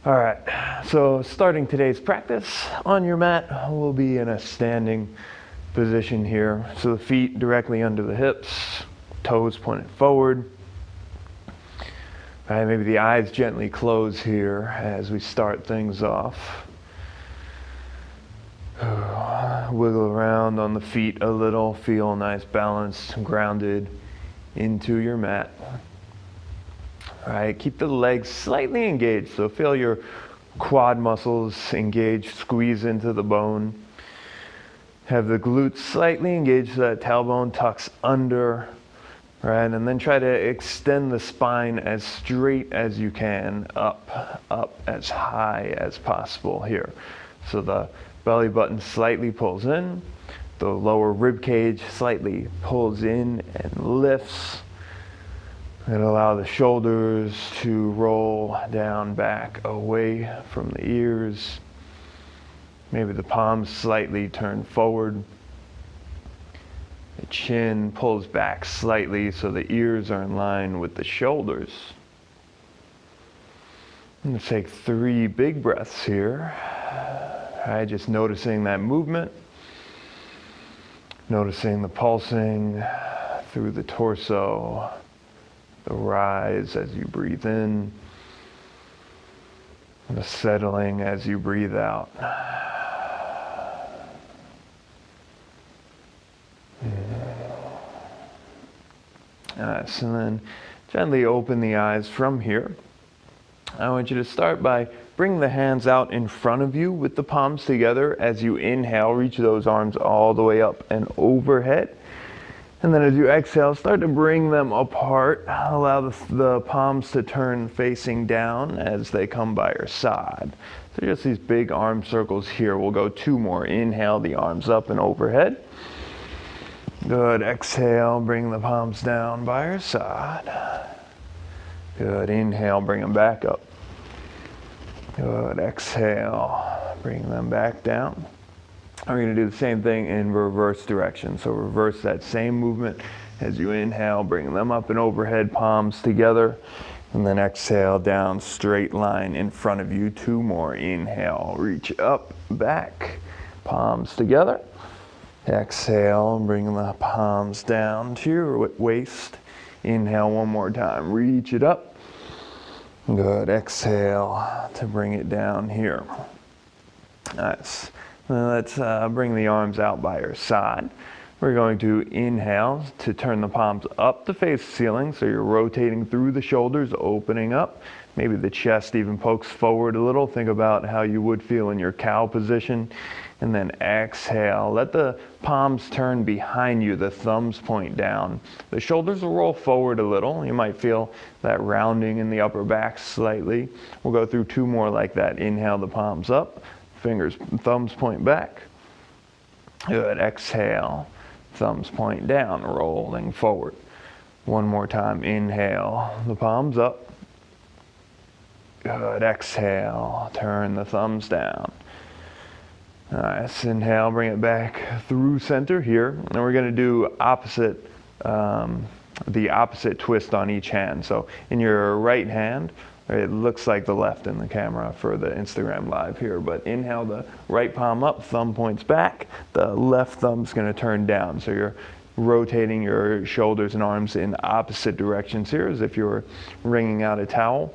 All right, so starting today's practice on your mat, we'll be in a standing position here. So the feet directly under the hips, toes pointed forward. All right, maybe the eyes gently close here as we start things off. Wiggle around on the feet a little, feel nice, balanced, grounded into your mat. All right, keep the legs slightly engaged, so feel your quad muscles engaged, squeeze into the bone. Have the glutes slightly engaged so that tailbone tucks under, right? And then try to extend the spine as straight as you can, up as high as possible here. So the belly button slightly pulls in, the lower rib cage slightly pulls in and lifts. And allow the shoulders to roll down, back, away from the ears. Maybe the palms slightly turn forward. The chin pulls back slightly so the ears are in line with the shoulders. I'm going to take 3 big breaths here. All right, just noticing that movement. Noticing the pulsing through the torso. The rise as you breathe in, the settling as you breathe out. Nice, and then gently open the eyes from here. I want you to start by bringing the hands out in front of you with the palms together. As you inhale, reach those arms all the way up and overhead. And then as you exhale, start to bring them apart. Allow the palms to turn facing down as they come by your side. So just these big arm circles here. We'll go 2 more. Inhale, the arms up and overhead. Good. Exhale, bring the palms down by your side. Good. Inhale, bring them back up. Good. Exhale, bring them back down. We're going to do the same thing in reverse direction. So reverse that same movement as you inhale, bring them up and overhead, palms together, and then exhale down, straight line in front of you. 2 more. Inhale, reach up, back, palms together. Exhale, bring the palms down to your waist. Inhale 1 more time, reach it up. Good. Exhale to bring it down here. Nice. Now let's bring the arms out by your side. We're going to inhale to turn the palms up to face the ceiling, so you're rotating through the shoulders, opening up. Maybe the chest even pokes forward a little. Think about how you would feel in your cow position. And then exhale. Let the palms turn behind you, the thumbs point down. The shoulders will roll forward a little. You might feel that rounding in the upper back slightly. We'll go through 2 more like that. Inhale, the palms up. Fingers, thumbs point back. Good. Exhale. Thumbs point down, rolling forward. 1 more time. Inhale. The palms up. Good. Exhale. Turn the thumbs down. Nice. Inhale. Bring it back through center here. And we're going to do the opposite twist on each hand. So in your right hand, it looks like the left in the camera for the Instagram live here, but inhale, the right palm up, thumb points back, the left thumb's going to turn down. So you're rotating your shoulders and arms in opposite directions here as if you were wringing out a towel.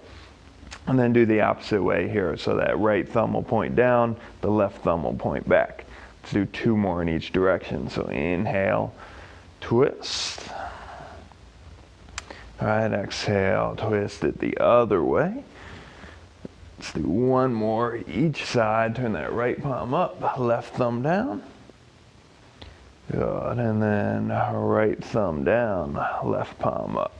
And then do the opposite way here. So that right thumb will point down, the left thumb will point back. Let's do 2 more in each direction. So inhale, twist. All right, exhale, twist it the other way. Let's do 1 more each side. Turn that right palm up, left thumb down. Good, and then right thumb down, left palm up.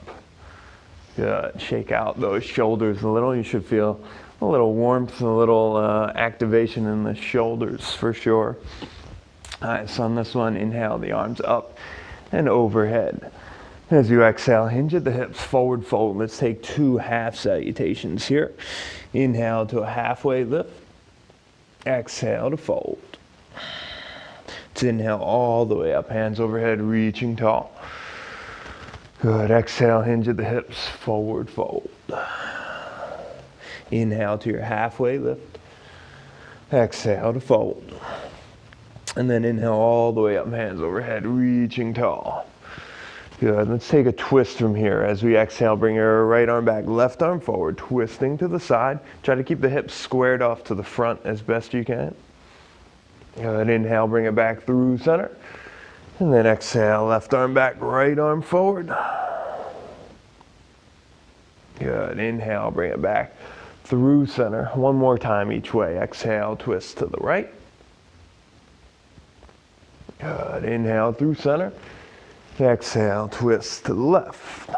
Good, shake out those shoulders a little. You should feel a little warmth, a little activation in the shoulders for sure. All right, so on this one, inhale, the arms up and overhead. As you exhale, hinge at the hips, forward fold. Let's take 2 half salutations here. Inhale to a halfway lift. Exhale to fold. Let's inhale all the way up, hands overhead, reaching tall. Good. Exhale, hinge at the hips, forward fold. Inhale to your halfway lift. Exhale to fold. And then inhale all the way up, hands overhead, reaching tall. Good. Let's take a twist from here. As we exhale, bring your right arm back, left arm forward, twisting to the side. Try to keep the hips squared off to the front as best you can. Good. Inhale, bring it back through center. And then exhale, left arm back, right arm forward. Good. Inhale, bring it back through center. One more time each way. Exhale, twist to the right. Good. Inhale through center. Exhale, twist to the left.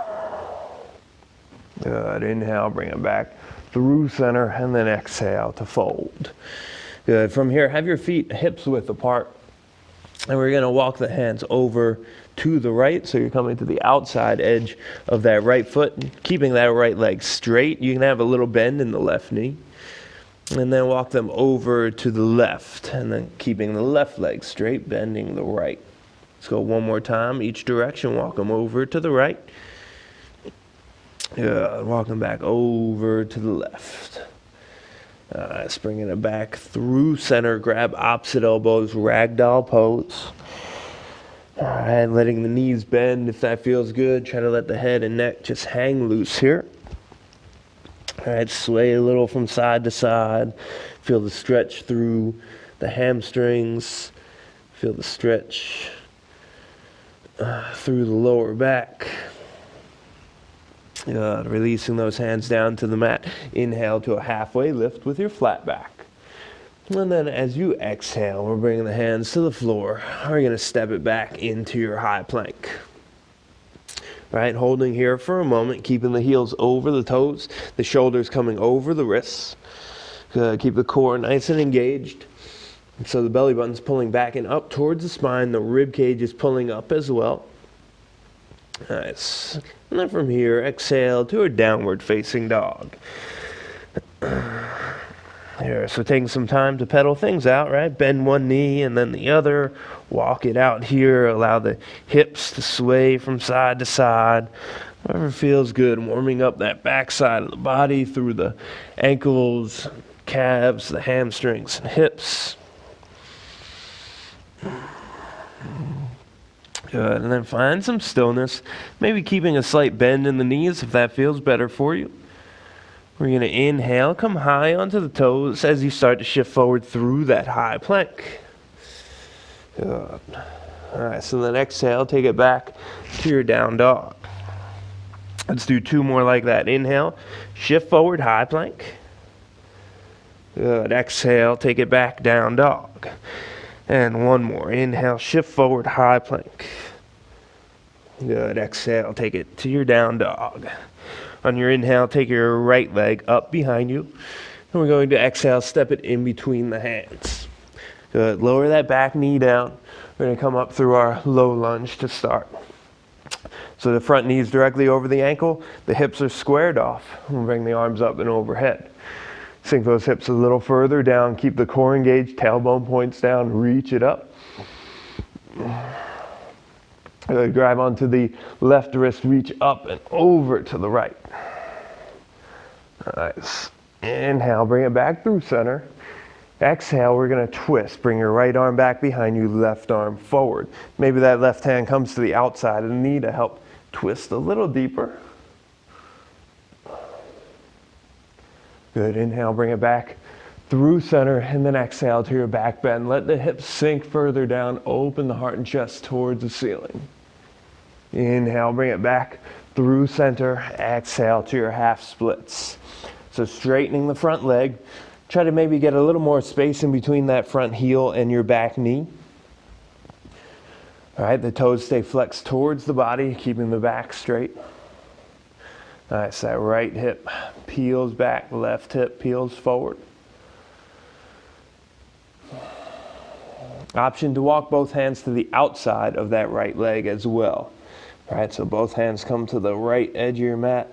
Good. Inhale, bring it back through center, and then exhale to fold. Good. From here, have your feet hips width apart, and we're going to walk the hands over to the right, so you're coming to the outside edge of that right foot, keeping that right leg straight. You can have a little bend in the left knee, and then walk them over to the left, and then keeping the left leg straight, bending the right. Let's go one more time, each direction. Walk them over to the right. Good. Walk them back over to the left. Nice. Bringing it back through center. Grab opposite elbows, ragdoll pose. All right, letting the knees bend if that feels good. Try to let the head and neck just hang loose here. All right, sway a little from side to side. Feel the stretch through the hamstrings. Feel the stretch through the lower back. Releasing those hands down to the mat. Inhale to a halfway lift with your flat back. And then as you exhale, we're bringing the hands to the floor. We're going to step it back into your high plank. Right, holding here for a moment, keeping the heels over the toes, the shoulders coming over the wrists. Keep the core nice and engaged. So the belly button's pulling back and up towards the spine. The rib cage is pulling up as well. Nice. And then from here, exhale to a downward facing dog. Here, so taking some time to pedal things out, right? Bend one knee and then the other. Walk it out here. Allow the hips to sway from side to side. Whatever feels good. Warming up that back side of the body through the ankles, calves, the hamstrings, and hips. Good. And then find some stillness. Maybe keeping a slight bend in the knees if that feels better for you. We're going to inhale, come high onto the toes as you start to shift forward through that high plank. Good. All right, so then exhale, take it back to your down dog. Let's do two more like that. Inhale, shift forward, high plank. Good. Exhale, take it back, down dog. And one more. Inhale, shift forward, high plank. Good. Exhale, take it to your down dog. On your inhale, take your right leg up behind you. And we're going to exhale, step it in between the hands. Good. Lower that back knee down. We're going to come up through our low lunge to start. So the front knee is directly over the ankle. The hips are squared off. We'll bring the arms up and overhead. Sink those hips a little further down. Keep the core engaged. Tailbone points down. Reach it up. Grab onto the left wrist. Reach up and over to the right. Nice. Inhale. Bring it back through center. Exhale. We're going to twist. Bring your right arm back behind you. Left arm forward. Maybe that left hand comes to the outside of the knee to help twist a little deeper. Good. Inhale, bring it back through center, and then exhale to your back bend. Let the hips sink further down. Open the heart and chest towards the ceiling. Inhale, bring it back through center. Exhale to your half splits. So straightening the front leg. Try to maybe get a little more space in between that front heel and your back knee. All right, the toes stay flexed towards the body, keeping the back straight. Nice, that right hip peels back, left hip peels forward. Option to walk both hands to the outside of that right leg as well. All right, so both hands come to the right edge of your mat.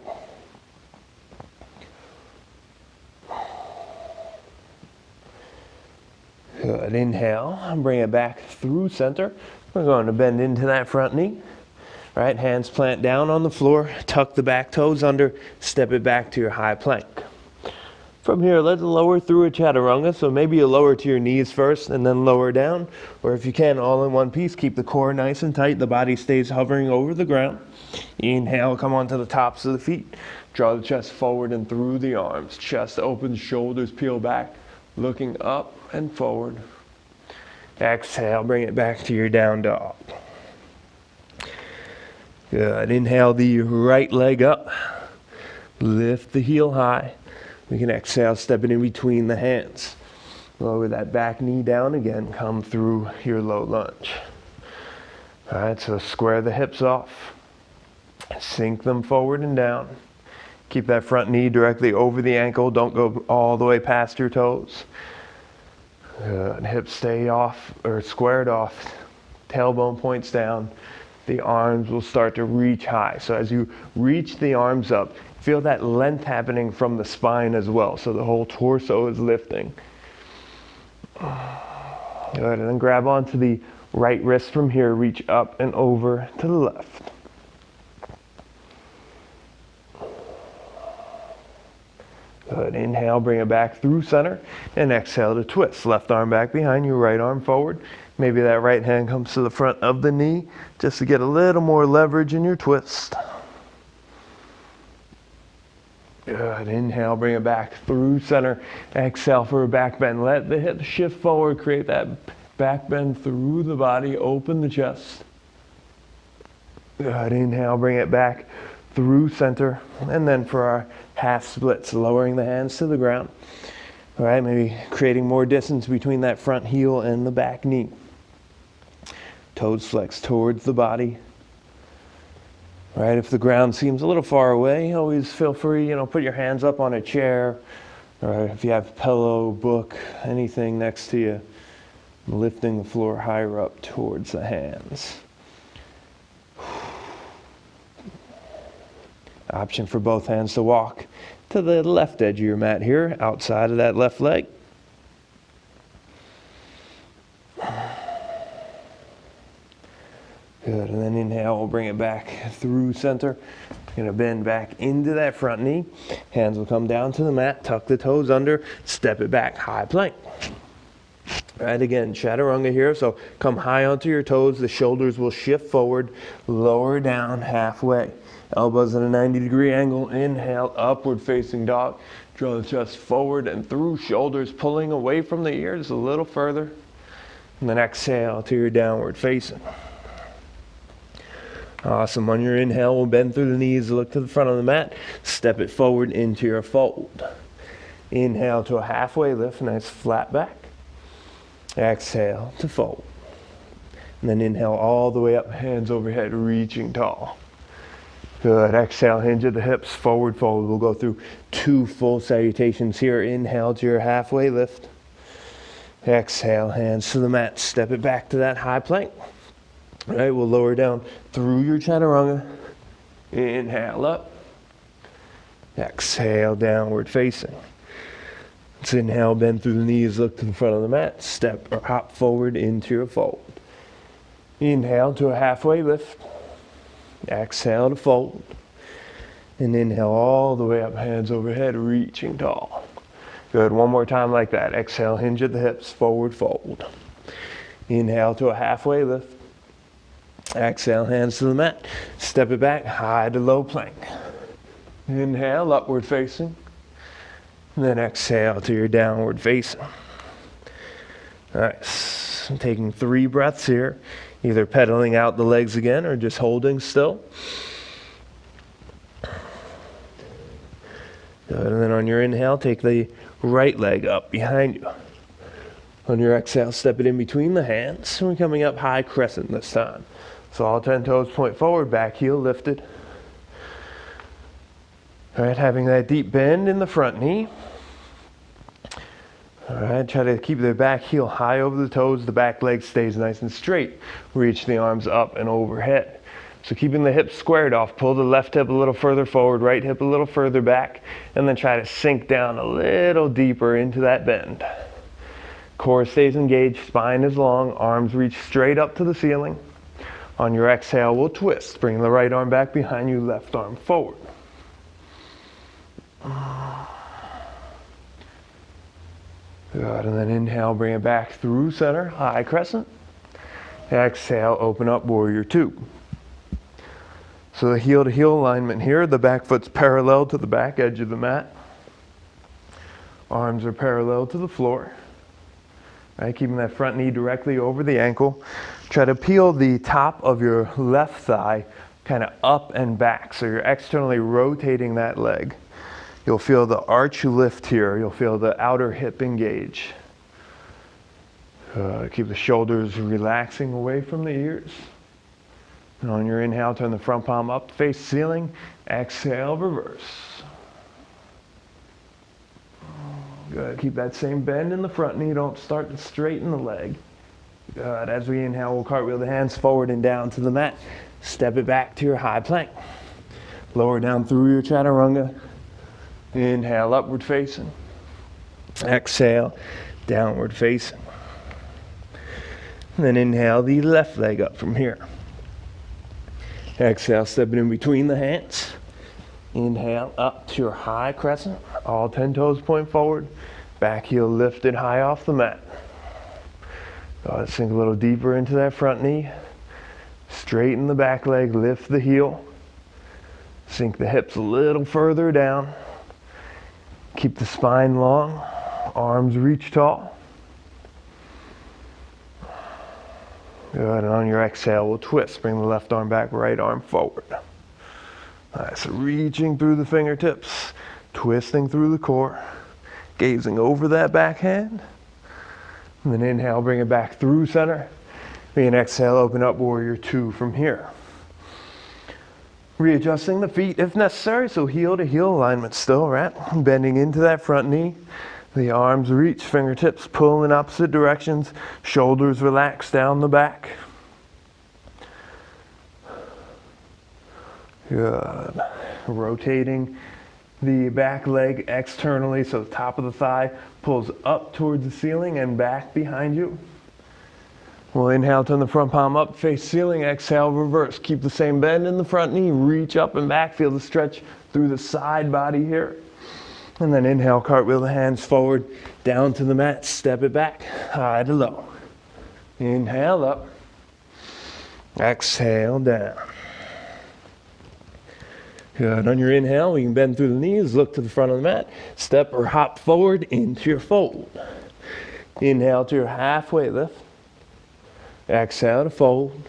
Good, inhale, and bring it back through center. We're going to bend into that front knee. Right, hands plant down on the floor, tuck the back toes under, step it back to your high plank. From here, let's lower through a Chaturanga. So maybe you lower to your knees first and then lower down. Or if you can, all in one piece, keep the core nice and tight. The body stays hovering over the ground. Inhale, come onto the tops of the feet. Draw the chest forward and through the arms. Chest open, shoulders peel back, looking up and forward. Exhale, bring it back to your down dog. Good. Inhale the right leg up. Lift the heel high. We can exhale, step it in between the hands. Lower that back knee down again. Come through your low lunge. All right, so square the hips off. Sink them forward and down. Keep that front knee directly over the ankle. Don't go all the way past your toes. Good. Hips stay off or squared off. Tailbone points down. The arms will start to reach high. So as you reach the arms up, feel that length happening from the spine as well. So the whole torso is lifting. Good. And then grab onto the right wrist from here. Reach up and over to the left. Good. Inhale, bring it back through center. And exhale to twist. Left arm back behind you, right arm forward. Maybe that right hand comes to the front of the knee just to get a little more leverage in your twist. Good. Inhale, bring it back through center. Exhale for a back bend. Let the hips shift forward. Create that back bend through the body. Open the chest. Good. Inhale, bring it back through center. And then for our half splits, lowering the hands to the ground. All right, maybe creating more distance between that front heel and the back knee. Toes flex towards the body. All right, if the ground seems a little far away, always feel free, put your hands up on a chair. Or if you have pillow, book, anything next to you, lifting the floor higher up towards the hands. Option for both hands to walk to the left edge of your mat here, outside of that left leg. Good, and then inhale, we'll bring it back through center. Gonna bend back into that front knee. Hands will come down to the mat, tuck the toes under, step it back, high plank. All right, again, Chaturanga here, so come high onto your toes, the shoulders will shift forward, lower down halfway. Elbows at a 90-degree angle. Inhale, upward facing dog. Draw the chest forward and through, shoulders pulling away from the ears a little further. And then exhale to your downward facing. Awesome. On your inhale, we'll bend through the knees, look to the front of the mat. Step it forward into your fold. Inhale to a halfway lift, nice flat back. Exhale to fold. And then inhale all the way up, hands overhead, reaching tall. Good. Exhale, hinge at the hips, forward fold. We'll go through 2 full salutations here. Inhale to your halfway lift. Exhale, hands to the mat. Step it back to that high plank. All right, we'll lower down through your Chaturanga. Inhale up. Exhale, downward facing. Let's inhale, bend through the knees, look to the front of the mat. Step or hop forward into your fold. Inhale to a halfway lift. Exhale to fold. And inhale all the way up, hands overhead, reaching tall. Good. One more time like that. Exhale, hinge at the hips, forward fold. Inhale to a halfway lift. Exhale, hands to the mat. Step it back, high to low plank. Inhale, upward facing. And then exhale to your downward facing. All right, so I'm taking 3 breaths here. Either pedaling out the legs again or just holding still. Good, and then on your inhale, take the right leg up behind you. On your exhale, step it in between the hands. And we're coming up high crescent this time. So all 10 toes point forward, back heel lifted. All right, having that deep bend in the front knee. All right, try to keep the back heel high over the toes. The back leg stays nice and straight. Reach the arms up and overhead. So keeping the hips squared off, pull the left hip a little further forward, right hip a little further back, and then try to sink down a little deeper into that bend. Core stays engaged, spine is long, arms reach straight up to the ceiling. On your exhale, we'll twist. Bring the right arm back behind you, left arm forward. Good, and then inhale, bring it back through center, high crescent. Exhale, open up, warrior two. So the heel to heel alignment here, the back foot's parallel to the back edge of the mat. Arms are parallel to the floor. Right, keeping that front knee directly over the ankle. Try to peel the top of your left thigh kind of up and back. So you're externally rotating that leg. You'll feel the arch lift here. You'll feel the outer hip engage. Keep the shoulders relaxing away from the ears. And on your inhale, turn the front palm up, face ceiling. Exhale, reverse. Good. Keep that same bend in the front knee. Don't start to straighten the leg. Good. As we inhale, we'll cartwheel the hands forward and down to the mat. Step it back to your high plank. Lower down through your chaturanga. Inhale, upward facing. Exhale, downward facing. And then inhale the left leg up from here. Exhale, step it in between the hands. Inhale up to your high crescent. All 10 toes point forward. Back heel lifted high off the mat. Sink a little deeper into that front knee. Straighten the back leg, lift the heel. Sink the hips a little further down. Keep the spine long. Arms reach tall. Good, and on your exhale, we'll twist. Bring the left arm back, right arm forward. Nice, reaching through the fingertips, twisting through the core, gazing over that backhand. And then inhale, bring it back through center. And exhale, open up warrior two from here. Readjusting the feet if necessary, so heel to heel alignment still, right? Bending into that front knee. The arms reach, fingertips pull in opposite directions, shoulders relax down the back. Good. Rotating the back leg externally, so the top of the thigh pulls up towards the ceiling and back behind you. We'll inhale, turn the front palm up, face ceiling, exhale, reverse. Keep the same bend in the front knee, reach up and back, feel the stretch through the side body here. And then inhale, cartwheel the hands forward, down to the mat, step it back, high to low. Inhale up, exhale down. Good, on your inhale, you can bend through the knees, look to the front of the mat, step or hop forward into your fold. Inhale to your halfway lift. Exhale to fold.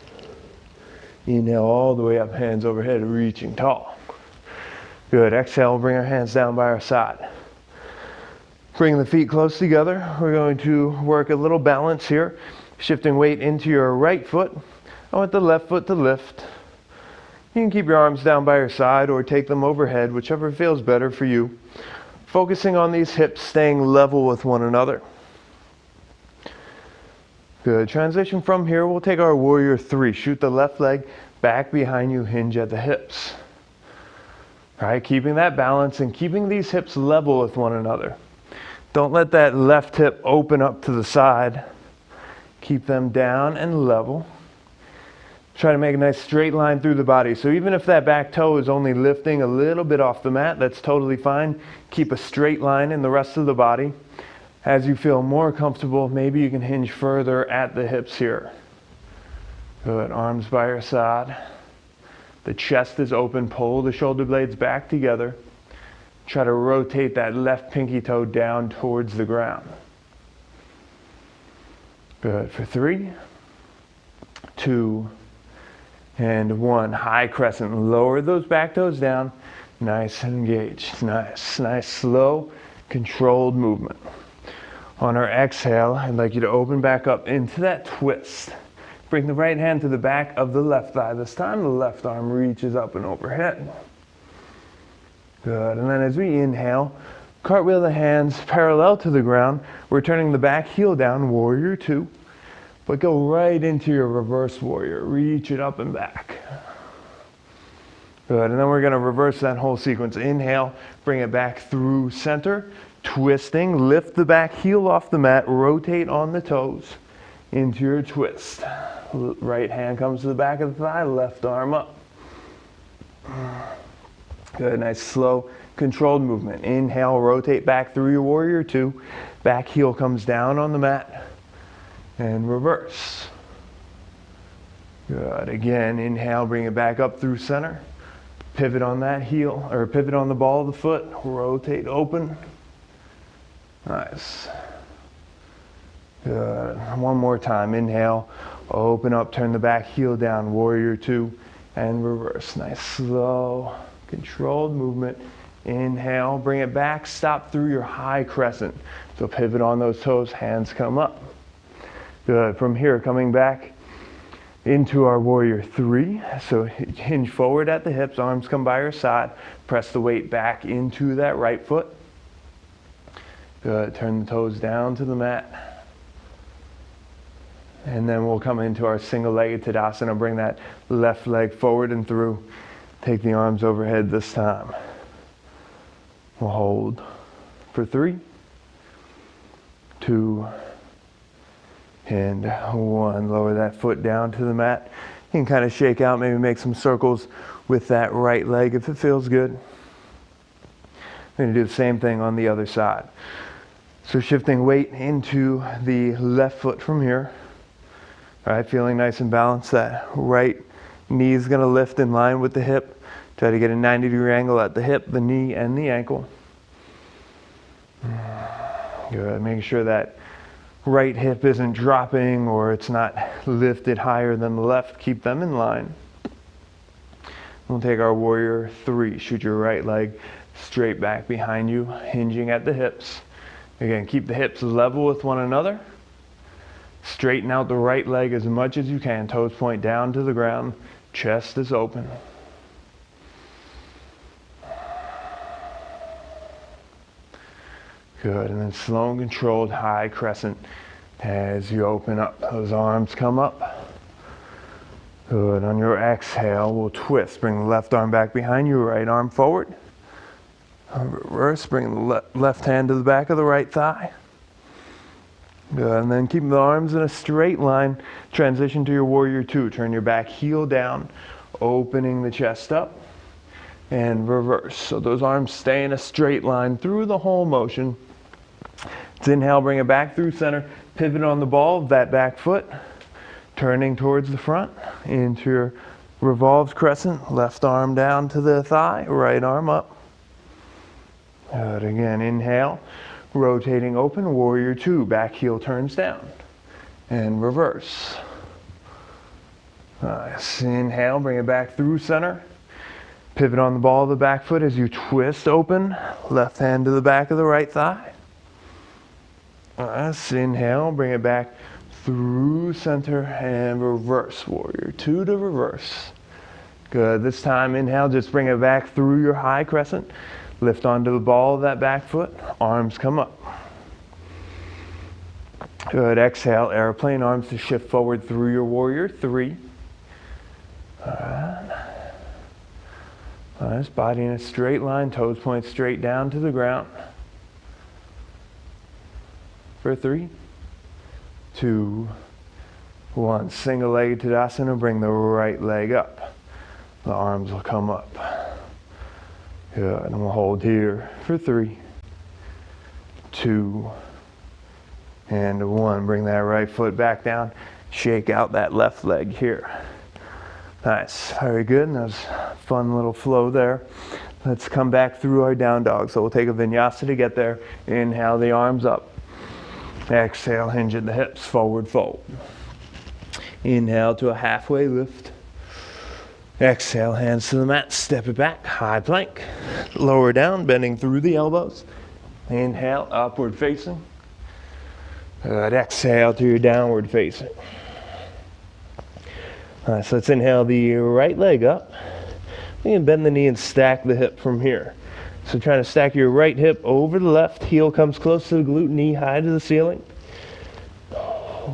Inhale all the way up, hands overhead, reaching tall. Good, exhale, bring our hands down by our side. Bring the feet close together. We're going to work a little balance here, shifting weight into your right foot. I want the left foot to lift. You can keep your arms down by your side or take them overhead, whichever feels better for you. Focusing on these hips, staying level with one another. Good. Transition from here, we'll take our warrior three. Shoot the left leg back behind you, hinge at the hips. All right, keeping that balance and keeping these hips level with one another. Don't let that left hip open up to the side. Keep them down and level. Try to make a nice straight line through the body. So even if that back toe is only lifting a little bit off the mat, that's totally fine. Keep a straight line in the rest of the body. As you feel more comfortable, maybe you can hinge further at the hips here. Good, arms by your side. The chest is open, pull the shoulder blades back together. Try to rotate that left pinky toe down towards the ground. Good, for 3, 2, and 1. High crescent, lower those back toes down. Nice and engaged, nice, slow, controlled movement. On our exhale, I'd like you to open back up into that twist. Bring the right hand to the back of the left thigh. This time the left arm reaches up and overhead. Good, and then as we inhale, cartwheel the hands parallel to the ground. We're turning the back heel down, warrior two. But go right into your reverse warrior. Reach it up and back. Good, and then we're gonna reverse that whole sequence. Inhale, bring it back through center. Twisting, lift the back heel off the mat, rotate on the toes into your twist. Right hand comes to the back of the thigh, left arm up. Good, nice slow controlled movement. Inhale, rotate back through your warrior two. Back heel comes down on the mat and reverse. Good, again, inhale, bring it back up through center. Pivot on that heel, or pivot on the ball of the foot. Rotate open. Nice. Good. One more time. Inhale, open up, turn the back heel down, warrior two, and reverse. Nice, slow, controlled movement. Inhale, bring it back, stop through your high crescent. So pivot on those toes, hands come up. Good. From here, coming back into our warrior three. So hinge forward at the hips, arms come by your side. Press the weight back into that right foot. Good. Turn the toes down to the mat. And then we'll come into our single-legged Tadasana. Bring that left leg forward and through. Take the arms overhead this time. We'll hold for 3, 2, and 1. Lower that foot down to the mat. You can kind of shake out, maybe make some circles with that right leg if it feels good. We're going to do the same thing on the other side. So shifting weight into the left foot from here. All right, feeling nice and balanced. That right knee is going to lift in line with the hip. Try to get a 90-degree angle at the hip, the knee, and the ankle. Good. Making sure that right hip isn't dropping or it's not lifted higher than the left. Keep them in line. We'll take our warrior three. Shoot your right leg straight back behind you, hinging at the hips. Again, keep the hips level with one another. Straighten out the right leg as much as you can. Toes point down to the ground. Chest is open. Good, and then slow and controlled high crescent as you open up. Those arms come up. Good, on your exhale, we'll twist. Bring the left arm back behind you, right arm forward. Reverse, bring the left hand to the back of the right thigh. Good, and then keep the arms in a straight line. Transition to your warrior two. Turn your back heel down, opening the chest up, and reverse. So those arms stay in a straight line through the whole motion. Let's inhale, bring it back through center. Pivot on the ball of that back foot. Turning towards the front into your revolved crescent. Left arm down to the thigh, right arm up. Good, again, inhale. Rotating open, warrior two. Back heel turns down. And reverse. Nice. Inhale, bring it back through center. Pivot on the ball of the back foot as you twist open. Left hand to the back of the right thigh. Nice. Inhale, bring it back through center and reverse. Warrior two to reverse. Good. This time, inhale, just bring it back through your high crescent. Lift onto the ball of that back foot. Arms come up. Good. Exhale, airplane arms to shift forward through your warrior three. All right. Nice. Body in a straight line. Toes point straight down to the ground. For 3, 2, 1. Single-legged Tadasana. Bring the right leg up. The arms will come up. Good. And we'll hold here for 3, 2, and 1. Bring that right foot back down. Shake out that left leg here. Nice. Very good. And that was a fun little flow there. Let's come back through our down dog. So we'll take a vinyasa to get there. Inhale the arms up. Exhale, hinge at the hips, forward fold. Inhale to a halfway lift. Exhale, hands to the mat, step it back, high plank. Lower down, bending through the elbows. Inhale, upward facing. Good, exhale to your downward facing. All right, so let's inhale the right leg up. You can bend the knee and stack the hip from here. So trying to stack your right hip over the left. Heel comes close to the glute, knee high to the ceiling.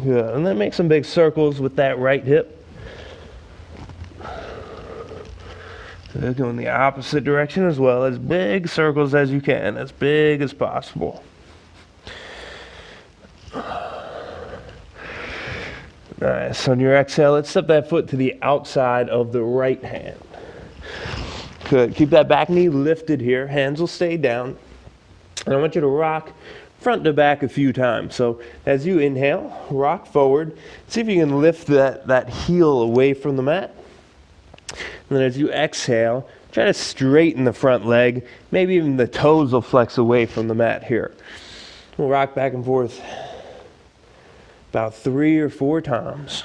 Good. And then make some big circles with that right hip. Good. Going the opposite direction as well. As big circles as you can. As big as possible. Nice. On your exhale, let's step that foot to the outside of the right hand. Good. Keep that back knee lifted here. Hands will stay down. And I want you to rock front to back a few times. So as you inhale, rock forward. See if you can lift that heel away from the mat. And then as you exhale, try to straighten the front leg. Maybe even the toes will flex away from the mat here. We'll rock back and forth about 3 or 4 times.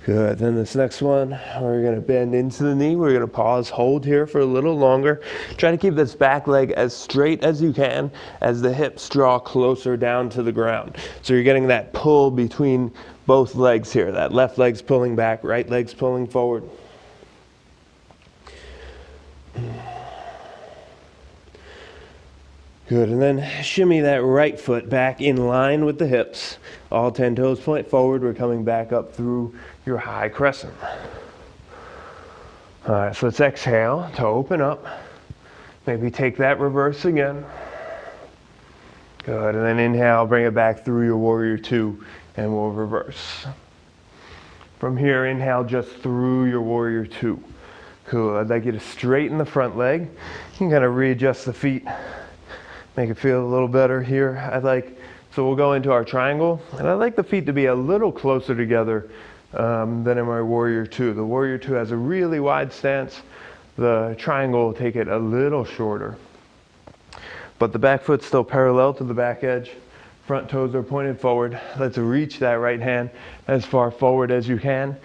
Good. Then this next one, we're going to bend into the knee. We're going to pause, hold here for a little longer. Try to keep this back leg as straight as you can as the hips draw closer down to the ground. So you're getting that pull between both legs here. That left leg's pulling back, right leg's pulling forward. Good, and then shimmy that right foot back in line with the hips. All 10 toes point forward. We're coming back up through your high crescent. All right, so let's exhale to open up. Maybe take that reverse again. Good, and then inhale, bring it back through your warrior 2, and we'll reverse. From here, inhale just through your warrior 2. Cool, I'd like you to straighten the front leg. You can kind of readjust the feet. Make it feel a little better here. So we'll go into our triangle, and I'd like the feet to be a little closer together than in my warrior 2. The warrior 2 has a really wide stance. The triangle will take it a little shorter. But the back foot's still parallel to the back edge. Front toes are pointed forward. Let's reach that right hand as far forward as you can.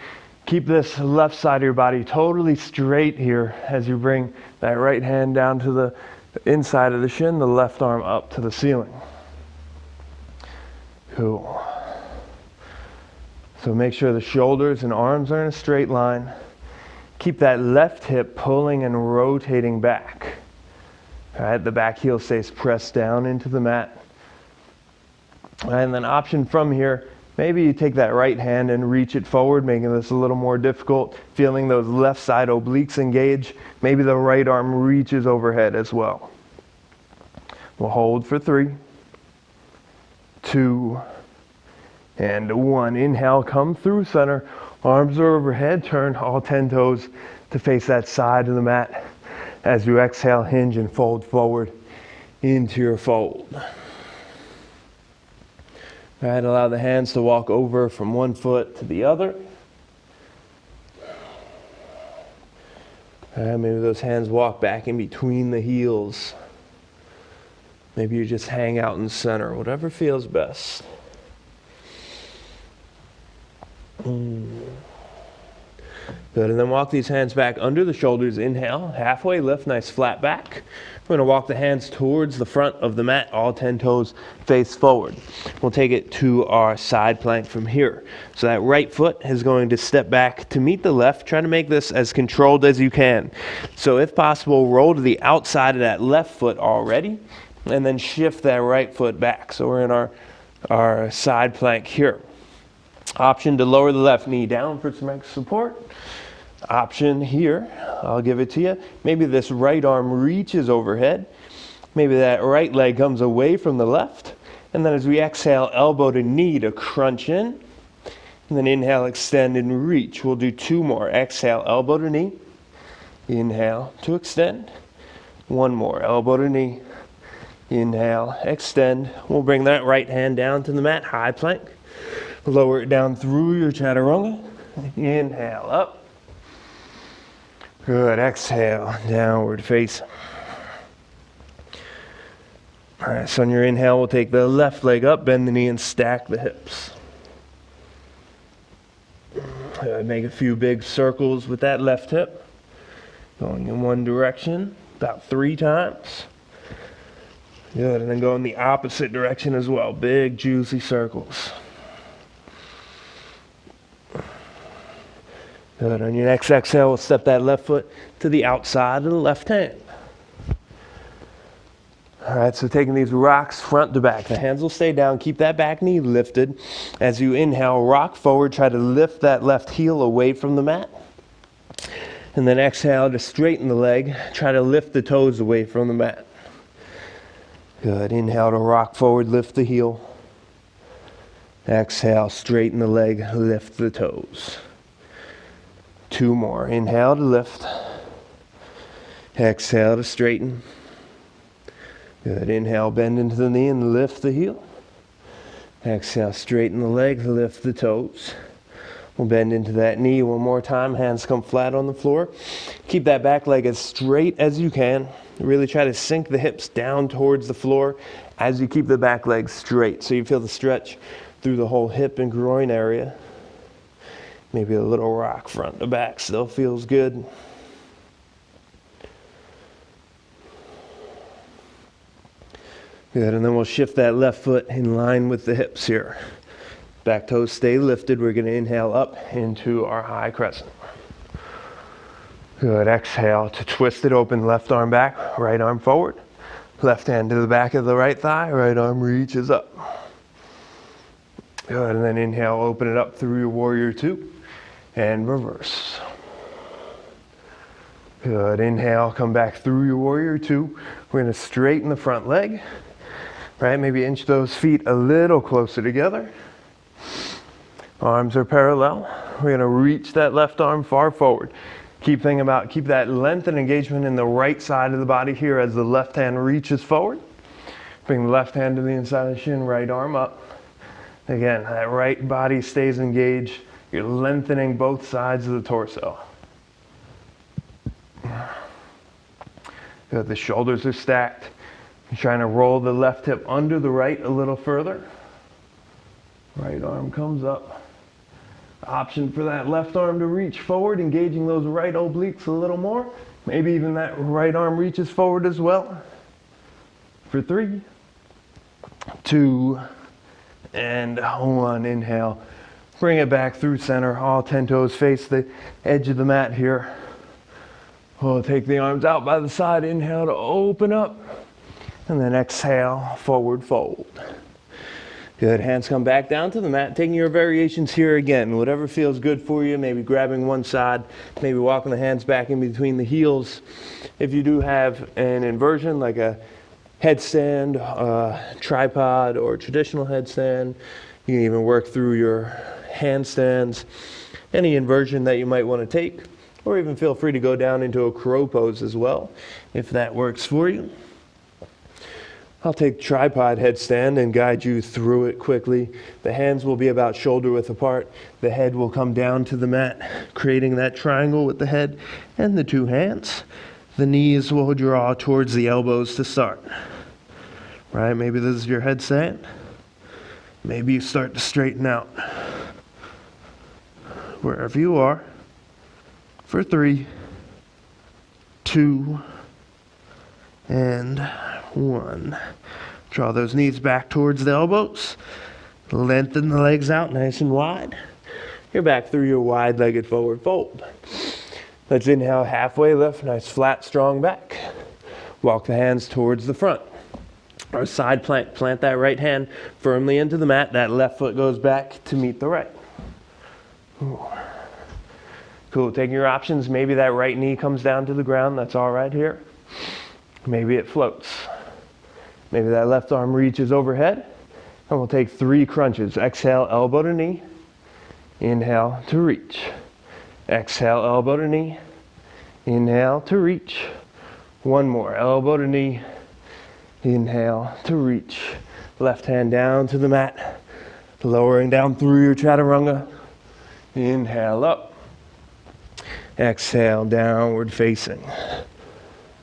Keep this left side of your body totally straight here as you bring that right hand down to the inside of the shin, the left arm up to the ceiling. Cool. So make sure the shoulders and arms are in a straight line. Keep that left hip pulling and rotating back. All right, the back heel stays pressed down into the mat. And then option from here, maybe you take that right hand and reach it forward, making this a little more difficult. Feeling those left side obliques engage. Maybe the right arm reaches overhead as well. We'll hold for 3, 2, and 1. Inhale, come through center. Arms are overhead. Turn all 10 toes to face that side of the mat. As you exhale, hinge and fold forward into your fold. All right, allow the hands to walk over from one foot to the other. All right, maybe those hands walk back in between the heels. Maybe you just hang out in center, whatever feels best. Good, and then walk these hands back under the shoulders. Inhale, halfway lift, nice flat back. We're going to walk the hands towards the front of the mat, all 10 toes face forward. We'll take it to our side plank from here. So that right foot is going to step back to meet the left. Try to make this as controlled as you can. So if possible, roll to the outside of that left foot already, and then shift that right foot back. So we're in our side plank here. Option to lower the left knee down for some extra support. Option here, I'll give it to you. Maybe this right arm reaches overhead. Maybe that right leg comes away from the left. And then as we exhale, elbow to knee to crunch in. And then inhale, extend and reach. We'll do 2 more. Exhale, elbow to knee. Inhale to extend. 1 more, elbow to knee. Inhale, extend. We'll bring that right hand down to the mat, high plank. Lower it down through your Chaturanga. Inhale, up. Good, exhale, downward face. All right, so on your inhale, we'll take the left leg up, bend the knee, and stack the hips. Make a few big circles with that left hip. Going in one direction, about 3 times. Good, and then go in the opposite direction as well. Big, juicy circles. Good, on your next exhale, we'll step that left foot to the outside of the left hand. All right, so taking these rocks front to back. The hands will stay down. Keep that back knee lifted. As you inhale, rock forward. Try to lift that left heel away from the mat. And then exhale to straighten the leg. Try to lift the toes away from the mat. Good. Inhale to rock forward, lift the heel. Exhale, straighten the leg, lift the toes. 2 more. Inhale to lift. Exhale to straighten. Good. Inhale, bend into the knee and lift the heel. Exhale, straighten the leg, lift the toes. We'll bend into that knee one more time. Hands come flat on the floor. Keep that back leg as straight as you can. Really try to sink the hips down towards the floor as you keep the back leg straight. So you feel the stretch through the whole hip and groin area. Maybe a little rock front to back still feels good. Good, and then we'll shift that left foot in line with the hips here. Back toes stay lifted. We're going to inhale up into our high crescent. Good. Exhale to twist it open. Left arm back, right arm forward. Left hand to the back of the right thigh. Right arm reaches up. Good. And then inhale, open it up through your warrior 2 and reverse. Good. Inhale, come back through your warrior 2. We're going to straighten the front leg. Right? Maybe inch those feet a little closer together. Arms are parallel. We're going to reach that left arm far forward. Keep that length and engagement in the right side of the body here as the left hand reaches forward. Bring the left hand to the inside of the shin, right arm up. Again, that right body stays engaged. You're lengthening both sides of the torso. Good. The shoulders are stacked. You're trying to roll the left hip under the right a little further. Right arm comes up. Option for that left arm to reach forward, engaging those right obliques a little more. Maybe even that right arm reaches forward as well. For 3, 2, and 1. Inhale. Bring it back through center. All 10 toes face the edge of the mat here. We'll take the arms out by the side. Inhale to open up. And then exhale, forward fold. Good. Hands come back down to the mat. Taking your variations here again. Whatever feels good for you. Maybe grabbing one side. Maybe walking the hands back in between the heels. If you do have an inversion like a headstand, tripod, or traditional headstand, you can even work through your handstands. Any inversion that you might want to take. Or even feel free to go down into a crow pose as well, if that works for you. I'll take tripod headstand and guide you through it quickly. The hands will be about shoulder width apart. The head will come down to the mat, creating that triangle with the head and the 2 hands. The knees will draw towards the elbows to start. Right? Maybe this is your headstand. Maybe you start to straighten out. Wherever you are. For 3, 2, and 1. Draw those knees back towards the elbows. Lengthen the legs out nice and wide. You're back through your wide-legged forward fold. Let's inhale, halfway lift, nice flat, strong back. Walk the hands towards the front. Our side plank, plant that right hand firmly into the mat. That left foot goes back to meet the right. Ooh. Cool, taking your options. Maybe that right knee comes down to the ground. That's all right here. Maybe it floats. Maybe that left arm reaches overhead. And we'll take 3 crunches. Exhale, elbow to knee. Inhale to reach. Exhale, elbow to knee. Inhale to reach. 1 more, elbow to knee. Inhale to reach. Left hand down to the mat. Lowering down through your chaturanga. Inhale up. Exhale, downward facing.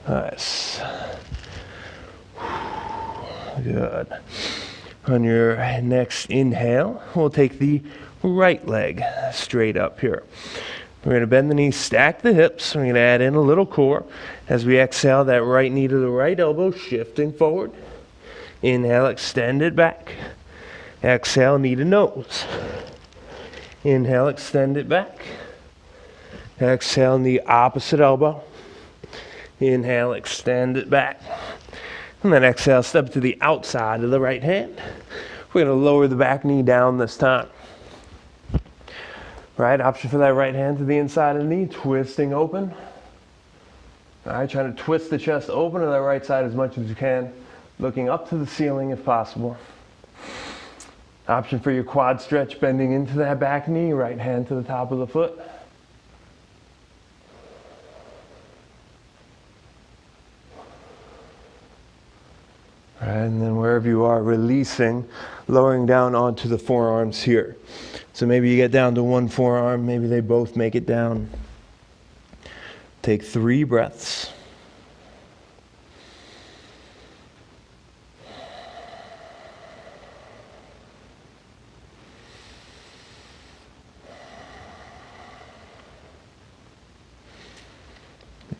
Nice. Good. On your next inhale, we'll take the right leg straight up here. We're going to bend the knees, stack the hips. We're going to add in a little core. As we exhale, that right knee to the right elbow, shifting forward. Inhale, extend it back. Exhale, knee to nose. Inhale, extend it back. Exhale, knee opposite elbow. Inhale, extend it back. And then exhale, step to the outside of the right hand. We're going to lower the back knee down this time. Right, option for that right hand to the inside of the knee, twisting open. All right, trying to twist the chest open to that right side as much as you can. looking up to the ceiling if possible. Option for your quad stretch, bending into that back knee, right hand to the top of the foot. All right, and then wherever you are, releasing, lowering down onto the forearms here. So maybe you get down to one forearm, maybe they both make it down. Take 3 breaths.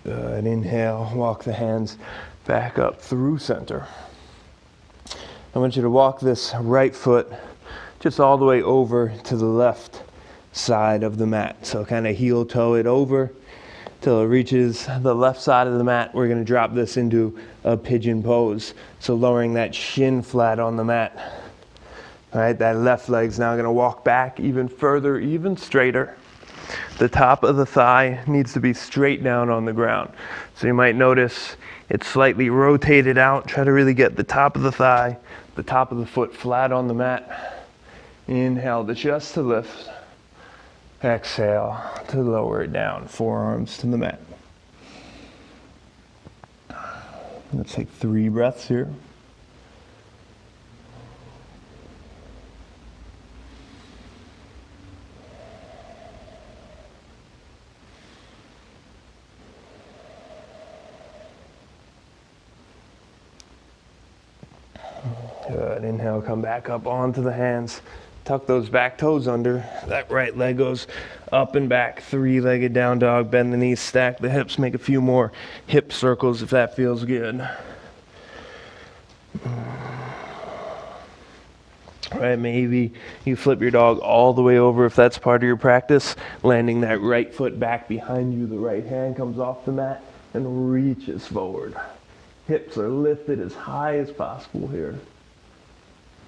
Good. Inhale, walk the hands back up through center. I want you to walk this right foot just all the way over to the left side of the mat. So kind of heel toe it over till it reaches the left side of the mat. We're going to drop this into a pigeon pose. So lowering that shin flat on the mat. All right, that left leg's now going to walk back even further, even straighter. The top of the thigh needs to be straight down on the ground. So you might notice it's slightly rotated out. Try to really get the top of the thigh, the top of the foot flat on the mat. Inhale the chest to lift. Exhale to lower it down, forearms to the mat. Let's take 3 breaths here. Good. Inhale, come back up onto the hands. Tuck those back toes under. That right leg goes up and back. 3-legged down dog. Bend the knees, stack the hips. Make a few more hip circles if that feels good. All right, maybe you flip your dog all the way over if that's part of your practice. Landing that right foot back behind you. The right hand comes off the mat and reaches forward. Hips are lifted as high as possible here.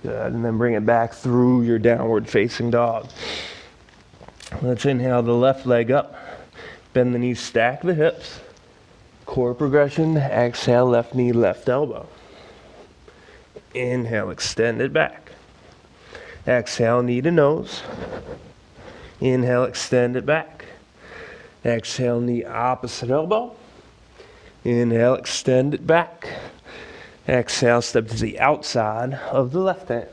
Good, and then bring it back through your downward facing dog. Let's inhale the left leg up. Bend the knees, stack the hips. Core progression, exhale, left knee, left elbow. Inhale, extend it back. Exhale, knee to nose. Inhale, extend it back. Exhale, knee opposite elbow. Inhale, extend it back. Exhale, step to the outside of the left hand.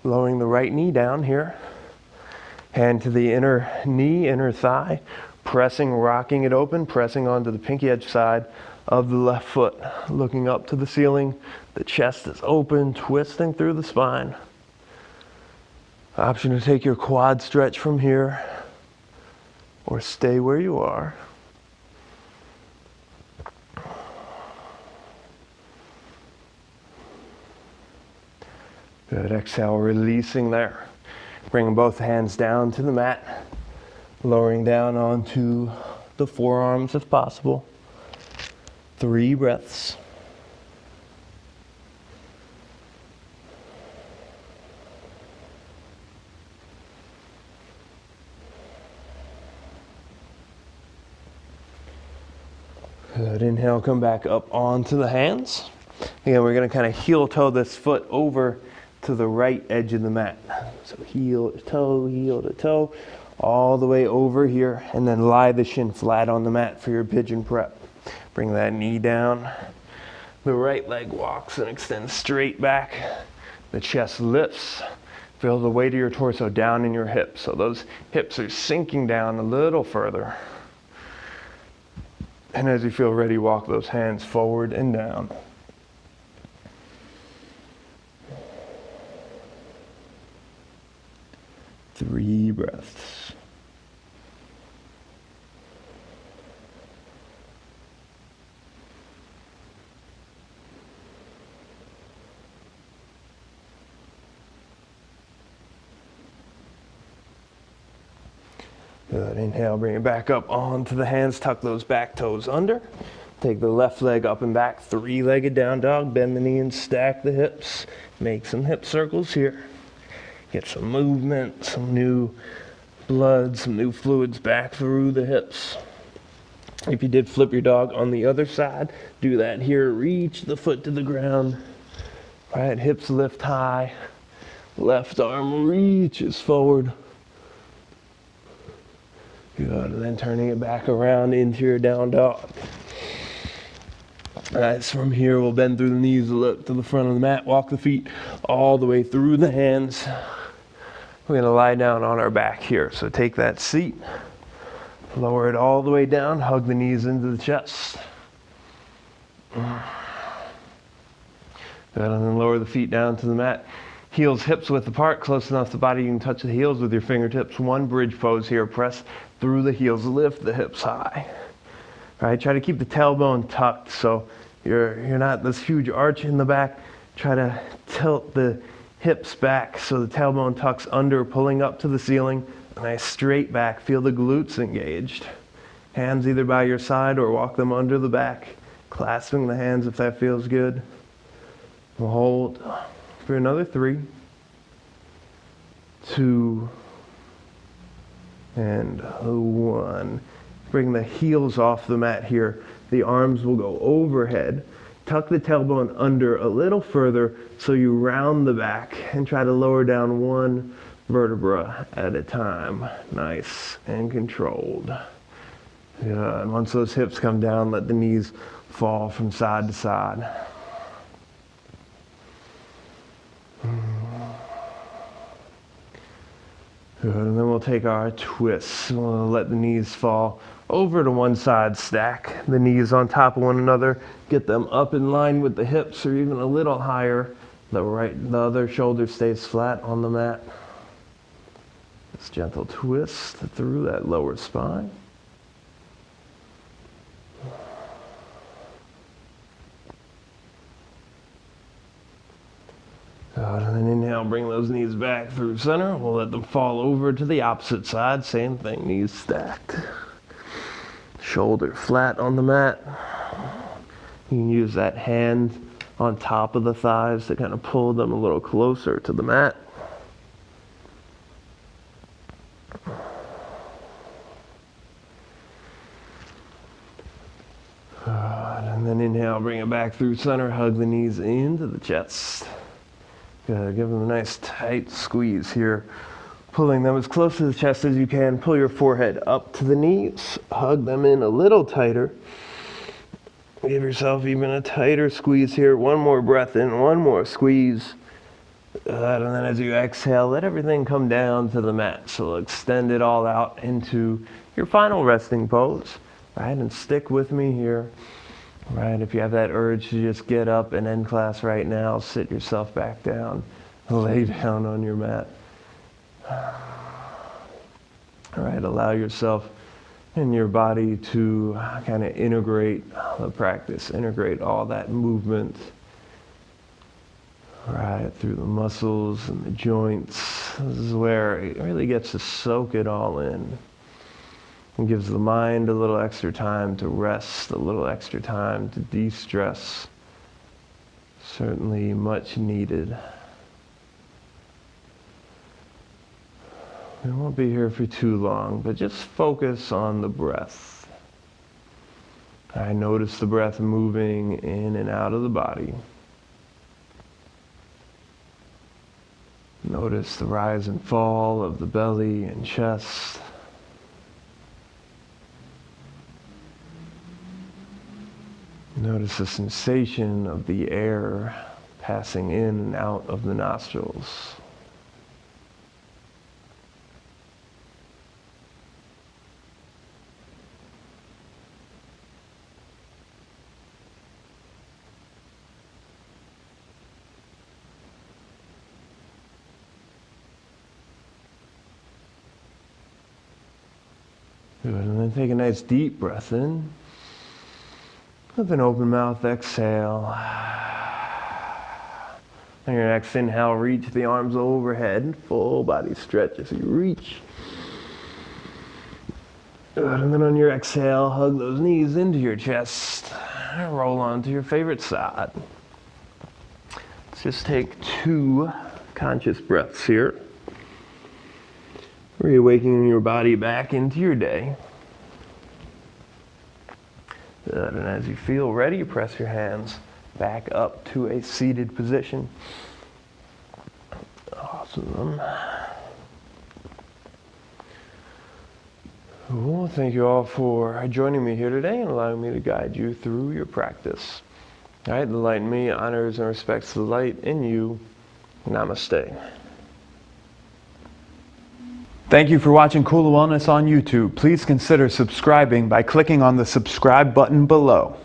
Lowering the right knee down here. Hand to the inner knee, inner thigh. Pressing, rocking it open, pressing onto the pinky edge side of the left foot. Looking up to the ceiling. The chest is open, twisting through the spine. Option to take your quad stretch from here or stay where you are. Good, exhale, releasing there. Bring both hands down to the mat. Lowering down onto the forearms if possible. 3 breaths. Good, inhale, come back up onto the hands. Again, we're going to kind of heel toe this foot over to the right edge of the mat. So heel to toe, all the way over here, and then lie the shin flat on the mat for your pigeon prep. Bring that knee down. The right leg walks and extends straight back. The chest lifts. Feel the weight of your torso down in your hips. So those hips are sinking down a little further. And as you feel ready, walk those hands forward and down. 3 breaths. Good, inhale, bring it back up onto the hands, tuck those back toes under. Take the left leg up and back, 3-legged down dog, bend the knee and stack the hips. Make some hip circles here. Get some movement, some new blood, some new fluids back through the hips. If you did flip your dog on the other side, do that here. Reach the foot to the ground. Right, hips lift high. Left arm reaches forward. Good, and then turning it back around into your down dog. All right, so from here we'll bend through the knees, look to the front of the mat, walk the feet all the way through the hands. We're gonna lie down on our back here. So take that seat, lower it all the way down, hug the knees into the chest. Good, and then lower the feet down to the mat. Heels, hips width apart, close enough to the body you can touch the heels with your fingertips. One bridge pose here, press through the heels, lift the hips high. All right, try to keep the tailbone tucked so you're not this huge arch in the back. Try to tilt the hips back so the tailbone tucks under, pulling up to the ceiling. Nice straight back, feel the glutes engaged. Hands either by your side or walk them under the back, clasping the hands if that feels good. We'll hold for another 3, 2, and 1. Bring the heels off the mat here. The arms will go overhead. Tuck the tailbone under a little further so you round the back and try to lower down one vertebra at a time. Nice and controlled. Yeah, and once those hips come down, let the knees fall from side to side. Good, and then we'll take our twists. We'll let the knees fall over to one side, stack the knees on top of one another, get them up in line with the hips or even a little higher. The other shoulder stays flat on the mat. Just gentle twist through that lower spine. Good, and then inhale, bring those knees back through center. We'll let them fall over to the opposite side. Same thing, knees stacked. Shoulder flat on the mat. You can use that hand on top of the thighs to kind of pull them a little closer to the mat. Good, and then inhale, bring it back through center. Hug the knees into the chest. Good, give them a nice tight squeeze here. Pulling them as close to the chest as you can. Pull your forehead up to the knees. Hug them in a little tighter. Give yourself even a tighter squeeze here. One more breath in, one more squeeze. And then as you exhale, let everything come down to the mat. So extend it all out into your final resting pose. Right, and stick with me here. Right, if you have that urge to just get up and end class right now, sit yourself back down, lay down on your mat. All right, allow yourself and your body to kind of integrate the practice, integrate all that movement, right, through the muscles and the joints. This is where it really gets to soak it all in. It gives the mind a little extra time to rest, a little extra time to de-stress. Certainly much needed. We won't be here for too long, but just focus on the breath. I notice the breath moving in and out of the body. Notice the rise and fall of the belly and chest. Notice the sensation of the air passing in and out of the nostrils. Good, and then take a nice deep breath in. With an open mouth, exhale. On your next inhale, reach the arms overhead. Full body stretch as you reach. Good, and then on your exhale, hug those knees into your chest. And roll onto your favorite side. Let's just take 2 conscious breaths here. Reawakening your body back into your day. Good, and as you feel ready, you press your hands back up to a seated position. Awesome. Well, thank you all for joining me here today and allowing me to guide you through your practice. All right, the light in me honors and respects the light in you. Namaste. Thank you for watching Kula Wellness on YouTube. Please consider subscribing by clicking on the subscribe button below.